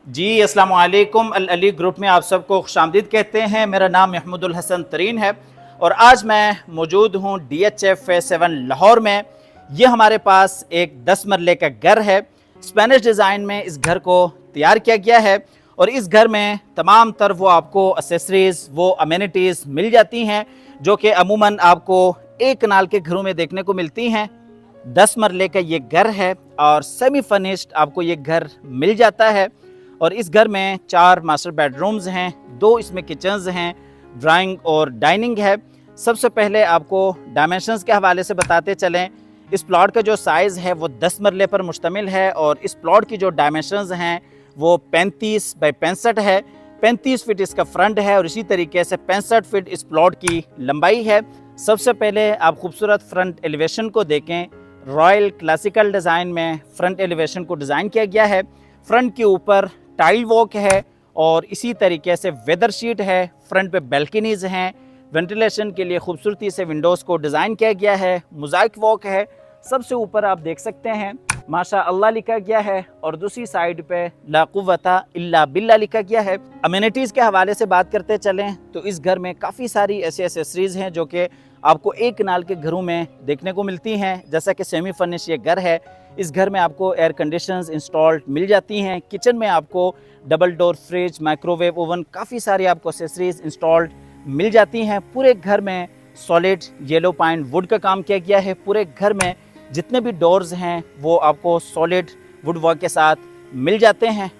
जी अस्सलाम वालेकुम। अल अली ग्रुप में आप सबको खुशामदीद कहते हैं। मेरा नाम महमूदुल हसन तरीन है और आज मैं मौजूद हूँ DHF फेज़ 7 लाहौर में। ये हमारे पास एक 10 मरले का घर है। स्पेनिश डिज़ाइन में इस घर को तैयार किया गया है और इस घर में तमाम तर वो आपको एसेसरीज़, वो अमेनिटीज़ मिल जाती हैं जो कि अमूमन आपको एक कनाल के घरों में देखने को मिलती हैं। 10 मरले का ये घर है और सेमी फर्निश्ड आपको ये घर मिल जाता है और इस घर में 4 मास्टर बेडरूम्स हैं, 2 इसमें किचन्स हैं, ड्राइंग और डाइनिंग है। सबसे पहले आपको डायमेंशंस के हवाले से बताते चलें। इस प्लॉट का जो साइज़ है वो 10 मरले पर मुश्तमिल है और इस प्लॉट की जो डायमेंशंस हैं वो 35 बाई 65 है। 35 फीट इसका फ्रंट है और इसी तरीके से 65 फीट इस प्लॉट की लंबाई है। सबसे पहले आप खूबसूरत फ्रंट एलिवेशन को देखें। रॉयल क्लासिकल डिज़ाइन में फ्रंट एलिवेशन को डिज़ाइन किया गया है। फ्रंट के ऊपर टाइल वॉक है और इसी तरीके से वेदर शीट है। फ्रंट पे बैल्कनीज़ हैं, वेंटिलेशन के लिए खूबसूरती से विंडोज़ को डिज़ाइन किया गया है। मोज़ाइक वॉक है। सबसे ऊपर आप देख सकते हैं माशा अल्लाह लिखा गया है और दूसरी साइड पे ला कुव्वता इल्ला बिल्ला लिखा गया है। अमेनिटीज़ के हवाले से बात करते चलें तो इस घर में काफ़ी सारी ऐसी एसेसरीज़ हैं जो कि आपको एक कनाल के घरों में देखने को मिलती हैं। जैसा कि सेमी फर्निश ये घर है, इस घर में आपको एयर कंडीशंस इंस्टॉल्ड मिल जाती हैं। किचन में आपको double door fridge, microwave oven, काफ़ी सारी आपको एसेसरीज इंस्टॉल्ड मिल जाती हैं। पूरे घर में सॉलिड येलो पाइन वुड का काम किया गया है। पूरे घर में जितने भी डोर्स हैं वो आपको सॉलिड वुड वर्क के साथ मिल जाते हैं।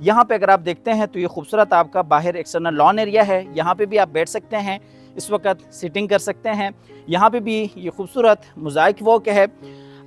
यहाँ पे अगर आप देखते हैं तो ये खूबसूरत आपका बाहर एक्सटर्नल लॉन एरिया है। यहाँ पे भी आप बैठ सकते हैं, इस वक्त सिटिंग कर सकते हैं। यहाँ पे भी ये खूबसूरत मोज़ाइक वॉक है।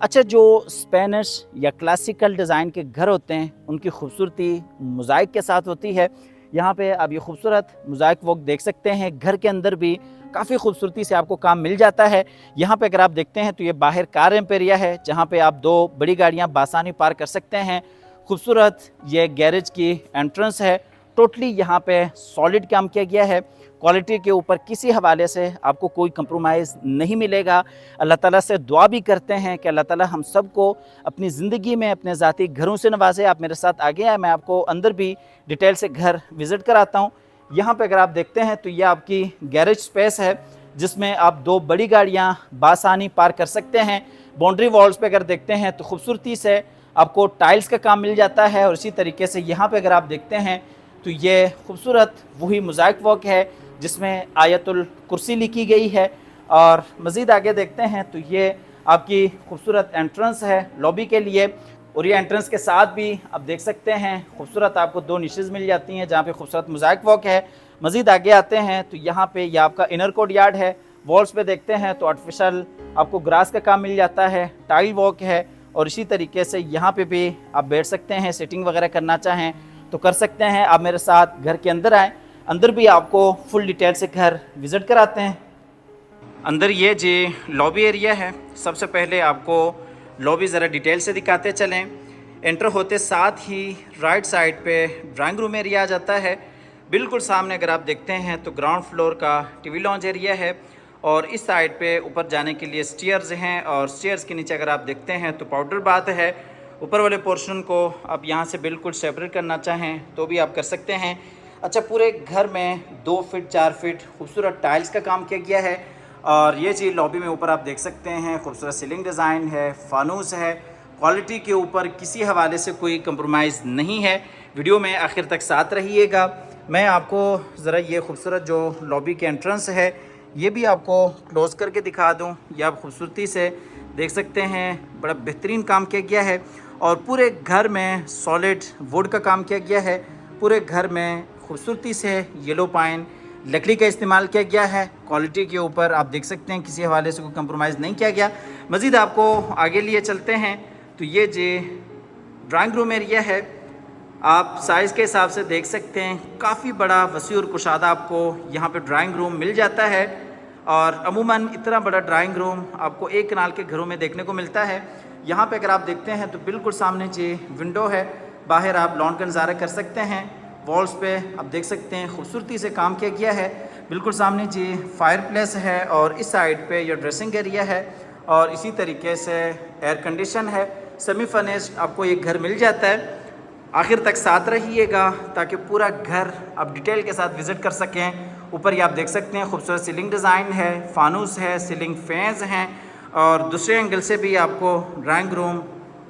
अच्छा, जो स्पेनिश या क्लासिकल डिज़ाइन के घर होते हैं उनकी खूबसूरती मोज़ाइक के साथ होती है। यहाँ पे आप ये खूबसूरत मोज़ाइक वॉक देख सकते हैं। घर के अंदर भी काफ़ी खूबसूरती से आपको काम मिल जाता है। यहाँ पे अगर आप देखते हैं तो ये बाहर कार एम्पेरिया है जहाँ पे आप 2 बड़ी गाड़ियाँ बासानी पार्क कर सकते हैं। खूबसूरत ये गैरेज की एंट्रेंस है। टोटली यहाँ पे सॉलिड काम किया गया है। क्वालिटी के ऊपर किसी हवाले से आपको कोई कंप्रोमाइज़ नहीं मिलेगा। अल्लाह ताला से दुआ भी करते हैं कि अल्लाह ताला हम सब को अपनी ज़िंदगी में अपने ज़ाती घरों से नवाजे। आप मेरे साथ आगे आए, मैं आपको अंदर भी डिटेल से घर विज़िट कराता हूँ। यहाँ पे अगर आप देखते हैं तो ये आपकी गैरेज स्पेस है जिसमें आप 2 बड़ी गाड़ियाँ बासानी पार्क कर सकते हैं। बाउंड्री वॉल्स पे अगर देखते हैं तो खूबसूरती से आपको टाइल्स का काम मिल जाता है और इसी तरीके से यहाँ पे अगर आप देखते हैं तो ये खूबसूरत वही मोज़ाइक वॉक है जिसमें आयतुल कुर्सी लिखी गई है। और मज़ीद आगे देखते हैं तो ये आपकी खूबसूरत एंट्रेंस है लॉबी के लिए और ये एंट्रेंस के साथ भी आप देख सकते हैं खूबसूरत आपको 2 निशेज़ मिल जाती हैं जहाँ पे खूबसूरत मोज़ाइक वॉक है। मज़ीद आगे आते हैं तो यहाँ पे ये आपका इनर कोर्ट यार्ड है। वॉल्स पे देखते हैं तो आर्टिफिशियल आपको ग्रास का काम मिल जाता है, टाइल वॉक है और इसी तरीके से यहाँ पे भी आप बैठ सकते हैं। सिटिंग वगैरह करना चाहें तो कर सकते हैं। आप मेरे साथ घर के अंदर आएँ, अंदर भी आपको फुल डिटेल से घर विज़िट कराते हैं। अंदर ये जी लॉबी एरिया है। सबसे पहले आपको लॉबी ज़रा डिटेल से दिखाते चलें। एंटर होते साथ ही राइट साइड पे ड्राइंग रूम एरिया आ जाता है। बिल्कुल सामने अगर आप देखते हैं तो ग्राउंड फ्लोर का टीवी लॉन्ज एरिया है और इस साइड पे ऊपर जाने के लिए स्टेयर्स हैं और स्टेयर्स के नीचे अगर आप देखते हैं तो पाउडर बाथ है। ऊपर वाले पोर्शन को आप यहाँ से बिल्कुल सेपरेट करना चाहें तो भी आप कर सकते हैं। अच्छा, पूरे घर में 2 फीट 4 फीट खूबसूरत टाइल्स का काम किया गया है और ये चीज़ लॉबी में ऊपर आप देख सकते हैं। खूबसूरत सीलिंग डिज़ाइन है, फानूस है। क्वालिटी के ऊपर किसी हवाले से कोई कंप्रोमाइज़ नहीं है। वीडियो में आखिर तक साथ रहिएगा। मैं आपको ज़रा ये खूबसूरत जो लॉबी के एंट्रेंस है ये भी आपको क्लोज़ करके दिखा दूँ। ये आप खूबसूरती से देख सकते हैं, बड़ा बेहतरीन काम किया गया है और पूरे घर में सॉलिड वुड का काम किया गया है। पूरे घर में खूबसूरती से येलो पाइन लकड़ी का इस्तेमाल किया गया है। क्वालिटी के ऊपर आप देख सकते हैं किसी हवाले से कोई कंप्रोमाइज़ नहीं किया गया। मज़ीद आपको आगे लिए चलते हैं तो ये जी ड्राइंग रूम एरिया है। आप साइज़ के हिसाब से देख सकते हैं काफ़ी बड़ा वसी और कुशादा आपको यहाँ पे ड्राइंग रूम मिल जाता है और अमूमन इतना बड़ा ड्राइंग रूम आपको एक कनाल के घरों में देखने को मिलता है। यहाँ पे अगर आप देखते हैं तो बिल्कुल सामने जी विंडो है, बाहर आप लॉन का नज़ारा कर सकते हैं। वॉल्स पे आप देख सकते हैं खूबसूरती से काम किया गया है। बिल्कुल सामने जी फायर प्लेस है और इस साइड पे ये ड्रेसिंग एरिया है और इसी तरीके से एयर कंडीशन है। सेमी फर्निश्ड आपको ये घर मिल जाता है। आखिर तक साथ रहिएगा ताकि पूरा घर आप डिटेल के साथ विज़िट कर सकें। ऊपर ये आप देख सकते हैं खूबसूरत सीलिंग डिज़ाइन है, फानूस है, सीलिंग फैंस हैं और दूसरे एंगल से भी आपको ड्राइंग रूम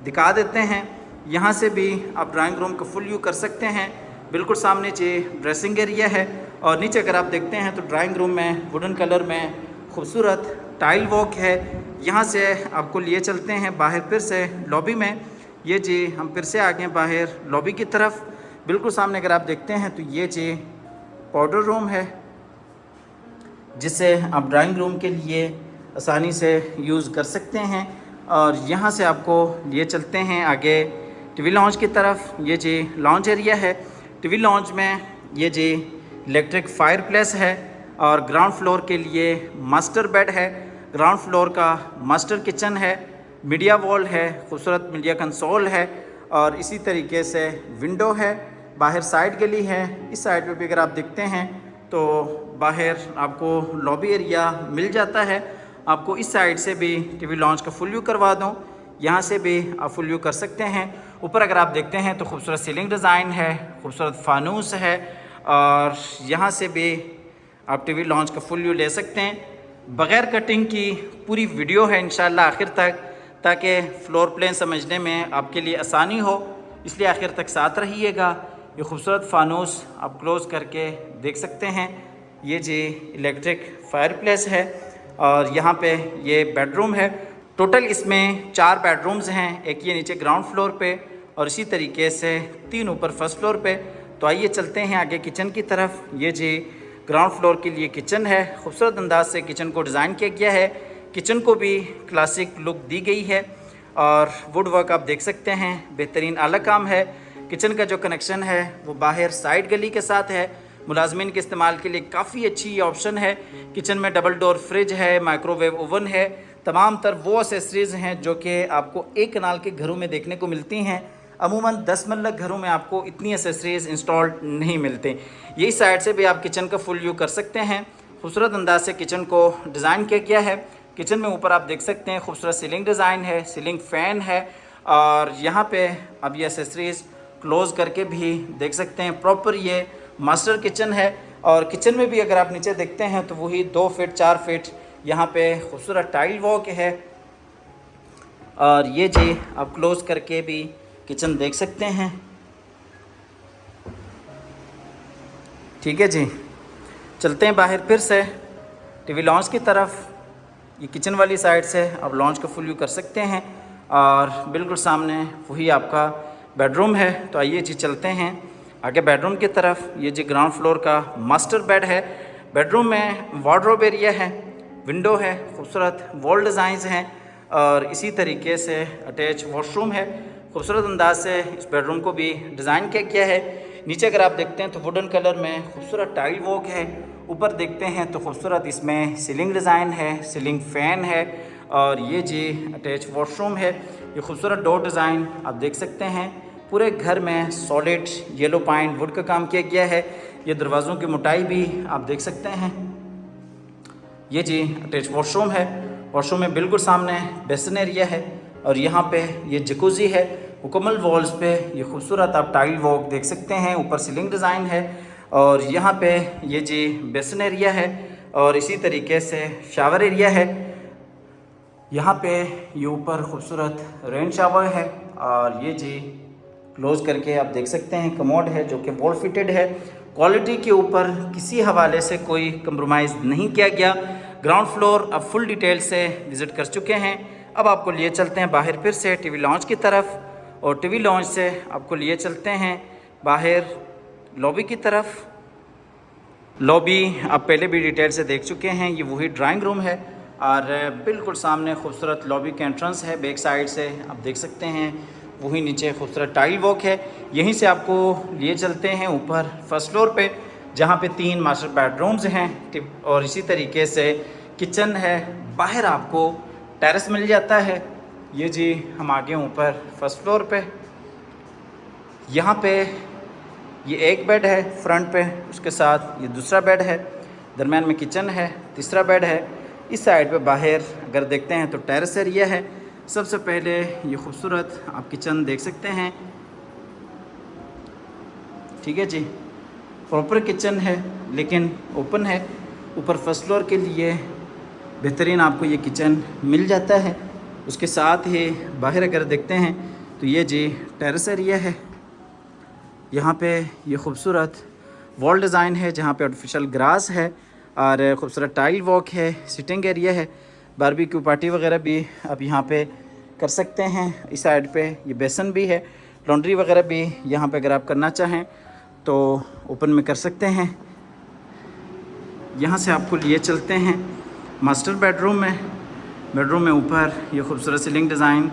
दिखा देते हैं। यहाँ से भी आप ड्राइंग रूम का फुल व्यू कर सकते हैं। बिल्कुल सामने ये ड्रेसिंग एरिया है और नीचे अगर आप देखते हैं तो ड्राइंग रूम में वुडन कलर में खूबसूरत टाइल वॉक है। यहाँ से आपको लिए चलते हैं बाहर फिर से लॉबी में। ये जी हम फिर से आ गए बाहर लॉबी की तरफ। बिल्कुल सामने अगर आप देखते हैं तो ये जी पाउडर रूम है जिसे आप ड्राइंग रूम के लिए आसानी से यूज़ कर सकते हैं। और यहाँ से आपको लिए चलते हैं आगे टीवी लॉन्च की तरफ। ये जी लॉन्च एरिया है। टीवी लॉन्च में ये जी इलेक्ट्रिक फायर प्लेस है और ग्राउंड फ्लोर के लिए मास्टर बेड है। ग्राउंड फ्लोर का मास्टर किचन है, मीडिया वॉल है, खूबसूरत मीडिया कंसोल है और इसी तरीके से विंडो है। बाहर साइड गली है। इस साइड पे भी अगर आप देखते हैं तो बाहर आपको लॉबी एरिया मिल जाता है। आपको इस साइड से भी टीवी लॉन्च का फुल व्यू करवा दूँ, यहाँ से भी आप फुल व्यू कर सकते हैं। ऊपर अगर आप देखते हैं तो खूबसूरत सीलिंग डिज़ाइन है, खूबसूरत फानूस है और यहाँ से भी आप टीवी लॉन्च का फुल व्यू ले सकते हैं। बग़ैर कटिंग की पूरी वीडियो है इंशाल्लाह आखिर तक, ताकि फ़्लोर प्लान समझने में आपके लिए आसानी हो, इसलिए आखिर तक साथ रहिएगा। ये खूबसूरत फानूस आप क्लोज़ करके देख सकते हैं। ये जी इलेक्ट्रिक फायर प्लेस है और यहाँ पे ये बेडरूम है। टोटल इसमें 4 बेडरूम्स हैं, एक ये नीचे ग्राउंड फ्लोर पे और इसी तरीके से 3 ऊपर फर्स्ट फ्लोर पे। तो आइए चलते हैं आगे किचन की तरफ। ये जी ग्राउंड फ्लोर के लिए किचन है। खूबसूरत अंदाज से किचन को डिज़ाइन किया गया है। किचन को भी क्लासिक लुक दी गई है और वुड वर्क आप देख सकते हैं, बेहतरीन आला काम है। किचन का जो कनेक्शन है वो बाहर साइड गली के साथ है। मुलाजमीन के इस्तेमाल के लिए काफ़ी अच्छी ऑप्शन है। किचन में डबल डोर फ्रिज है, माइक्रोवेव ओवन है, तमाम तर वो एसेसरीज़ हैं जो कि आपको एक कनाल के घरों में देखने को मिलती हैं। अमूमन 10 मरला घरों में आपको इतनी एसेसरीज़ इंस्टॉल्ड नहीं मिलते। यही साइड से भी आप किचन का फुल व्यू कर सकते हैं। खूबसूरत अंदाज से किचन को डिज़ाइन किया गया है। किचन में ऊपर आप देख सकते हैं खूबसूरत सीलिंग डिज़ाइन है, सीलिंग फ़ैन है और यहाँ पे अब ये एसेसरीज़ क्लोज़ करके भी देख सकते हैं। प्रॉपर ये मास्टर किचन है और किचन में भी अगर आप नीचे देखते हैं तो वही 2 फीट 4 फीट यहाँ पे खूबसूरत टाइल वॉक है और ये जी आप क्लोज़ करके भी किचन देख सकते हैं। ठीक है जी, चलते हैं बाहर फिर से टीवी लॉन्च की तरफ। ये किचन वाली साइड से आप लॉन्च का फुल व्यू कर सकते हैं और बिल्कुल सामने वही आपका बेडरूम है। तो आइए जी चलते हैं आगे बेडरूम की तरफ। ये जी ग्राउंड फ्लोर का मास्टर बेड है। बेडरूम में वार्डरोब एरिया है, विंडो है, खूबसूरत वॉल डिज़ाइंस हैं और इसी तरीके से अटैच वॉशरूम है। खूबसूरत अंदाज से इस बेडरूम को भी डिज़ाइन किया गया है। नीचे अगर आप देखते हैं तो वुडन कलर में खूबसूरत टाइल वॉक है। ऊपर देखते हैं तो खूबसूरत इसमें सीलिंग डिज़ाइन है, सीलिंग फ़ैन है और ये जी अटैच वॉशरूम है। ये खूबसूरत डोर डिज़ाइन आप देख सकते हैं। पूरे घर में सॉलिड येलो पाइन वुड का काम किया गया है। ये दरवाज़ों की मोटाई भी आप देख सकते हैं। ये जी अटैच वॉशरूम है। वॉशरूम में बिल्कुल सामने बेसिन एरिया है और यहाँ पे ये जकूज़ी है। मुकम्मल वॉल्स पे ये खूबसूरत आप टाइल वॉक देख सकते हैं। ऊपर सीलिंग डिज़ाइन है और यहाँ पे ये जी बेसिन एरिया है और इसी तरीके से शावर एरिया है। यहाँ पे ये ऊपर खूबसूरत रेन शावर है और ये जी क्लोज़ करके आप देख सकते हैं कमोड है जो कि वॉल फिटेड है। क्वालिटी के ऊपर किसी हवाले से कोई कंप्रोमाइज़ नहीं किया गया। ग्राउंड फ्लोर अब फुल डिटेल से विज़िट कर चुके हैं। अब आपको लिए चलते हैं बाहर फिर से टीवी लॉन्च की तरफ और टीवी लॉन्च से आपको लिए चलते हैं बाहर लॉबी की तरफ। लॉबी आप पहले भी डिटेल से देख चुके हैं। ये वही ड्राइंग रूम है और बिल्कुल सामने खूबसूरत लॉबी के एंट्रेंस है। बैक साइड से आप देख सकते हैं वही नीचे खूबसूरत टाइल वॉक है। यहीं से आपको लिए चलते हैं ऊपर फर्स्ट फ्लोर पे जहाँ पे 3 मास्टर बेडरूम्स हैं और इसी तरीके से किचन है। बाहर आपको टेरेस मिल जाता है। ये जी हम आगे ऊपर फर्स्ट फ्लोर पे। यहाँ पे ये एक बेड है फ्रंट पे, उसके साथ ये दूसरा बेड है, दरम्यान में किचन है, तीसरा बेड है। इस साइड पे बाहर अगर देखते हैं तो टेरेस एरिया है। सबसे पहले ये खूबसूरत आप किचन देख सकते हैं। ठीक है जी। प्रॉपर किचन है लेकिन ओपन है। ऊपर फर्स्ट फ्लोर के लिए बेहतरीन आपको ये किचन मिल जाता है। उसके साथ ही बाहर अगर देखते हैं तो ये जी टेरेस एरिया है। यहाँ पे ये खूबसूरत वॉल डिज़ाइन है जहाँ पे आर्टिफिशियल ग्रास है और खूबसूरत टाइल वॉक है, सिटिंग एरिया है, बारबेक्यू पार्टी वगैरह भी आप यहाँ पे कर सकते हैं। इस साइड पे ये बेसन भी है, लॉन्ड्री वगैरह भी यहाँ पे अगर आप करना चाहें तो ओपन में कर सकते हैं। यहाँ से आपको लिए चलते हैं मास्टर बेडरूम में ऊपर ये खूबसूरत सीलिंग डिज़ाइन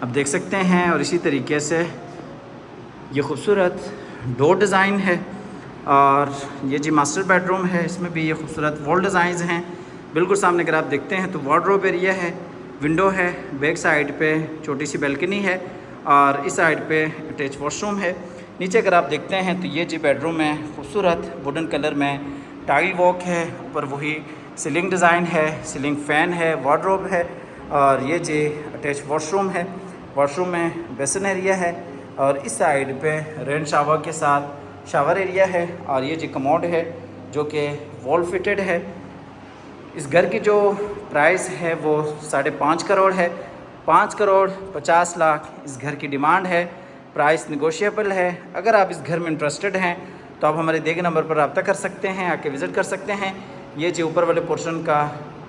आप देख सकते हैं और इसी तरीके से ये खूबसूरत डोर डिज़ाइन है। और ये जी मास्टर बेडरूम है, इसमें भी ये खूबसूरत वॉल डिज़ाइंस हैं। बिल्कुल सामने अगर आप देखते हैं तो वार्डरोब एरिया है, विंडो है, बैक साइड पे छोटी सी बैल्कनी है और इस साइड पे अटैच वॉशरूम है। नीचे अगर आप देखते हैं तो ये जी बेडरूम है, खूबसूरत वुडन कलर में टाइल वॉक है, ऊपर वही सीलिंग डिज़ाइन है, सीलिंग फ़ैन है, वार्डरोब है और ये जी अटैच वॉशरूम है। वॉशरूम में बेसन एरिया है और इस साइड पे रेन शावर के साथ शावर एरिया है और ये जी कमोड है जो कि वॉल फिटेड है। इस घर की जो प्राइस है वो 5.5 करोड़ है। 5 करोड़ 50 लाख इस घर की डिमांड है। प्राइस निगोशिएबल है। अगर आप इस घर में इंटरेस्टेड हैं तो आप हमारे दिए गए नंबर पर रब्ता कर सकते हैं, आके विज़िट कर सकते हैं। ये जो ऊपर वाले पोर्शन का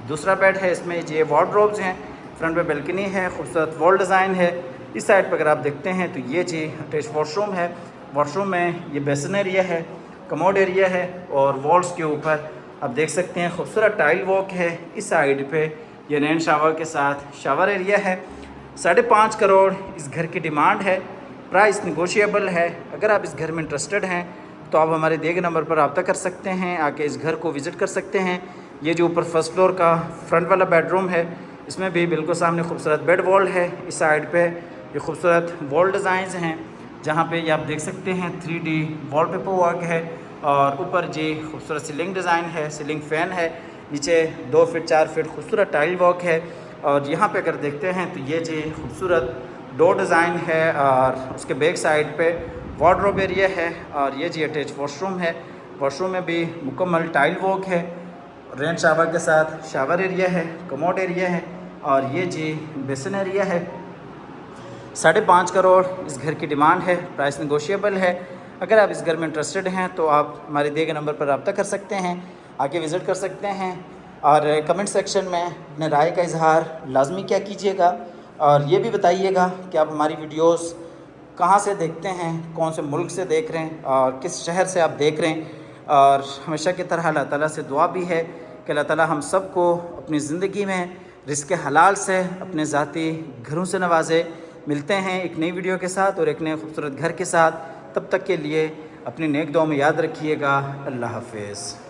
दूसरा बेड है, इसमें ये वार्डरोब्स हैं, फ्रंट पे बैल्कनी है, खूबसूरत वॉल डिज़ाइन है। इस साइड पर अगर आप देखते हैं तो ये जी अटैच वॉशरूम है। वॉशरूम में ये बेसन एरिया है, कमोड एरिया है और वॉल्स के ऊपर आप देख सकते हैं खूबसूरत टाइल वॉक है। इस साइड पे ये रेन शावर के साथ शावर एरिया है। 5.5 करोड़ इस घर की डिमांड है। प्राइस निगोशिएबल है। अगर आप इस घर में इंटरेस्टेड हैं तो आप हमारे दिए गए नंबर पर रब्ता कर सकते हैं, आके इस घर को विज़िट कर सकते हैं। ये जो ऊपर फर्स्ट फ्लोर का फ्रंट वाला बेडरूम है, इसमें भी बिल्कुल सामने खूबसूरत बेड वॉल है। इस साइड पे ये खूबसूरत वॉल डिज़ाइंस हैं जहाँ पे ये आप देख सकते हैं 3D वॉलपेपर वर्क है और ऊपर जी खूबसूरत सीलिंग डिज़ाइन है, सीलिंग फ़ैन है। नीचे 2 फीट 4 फीट खूबसूरत टाइल वॉक है और यहाँ पे अगर देखते हैं तो ये जी खूबसूरत डोर डिज़ाइन है और उसके बैक साइड पे वार्डरोब एरिया है और ये जी अटैच वॉशरूम है। वॉशरूम में भी मुकम्मल टाइल वॉक है, रेन शावर के साथ शावर एरिया है, कमोड एरिया है और ये जी बेसन एरिया है। 5.5 करोड़ इस घर की डिमांड है। प्राइस नेगोशिएबल है। अगर आप इस घर में इंटरेस्टेड हैं तो आप हमारे दिए गए नंबर पर रब्ता कर सकते हैं, आके विज़िट कर सकते हैं और कमेंट सेक्शन में अपने राय का इजहार लाजमी क्या कीजिएगा और ये भी बताइएगा कि आप हमारी वीडियोस कहाँ से देखते हैं, कौन से मुल्क से देख रहे हैं और किस शहर से आप देख रहे हैं। और हमेशा की तरह अल्लाह ताला से दुआ भी है कि अल्लाह ताला हम सब को अपनी ज़िंदगी में रिज़्क़ हलाल से अपने ज़ाती घरों से नवाजे। मिलते हैं एक नई वीडियो के साथ और एक नए खूबसूरत घर के साथ। तब तक के लिए अपनी नेक दुआ में याद रखिएगा। अल्लाह हाफ़िज़।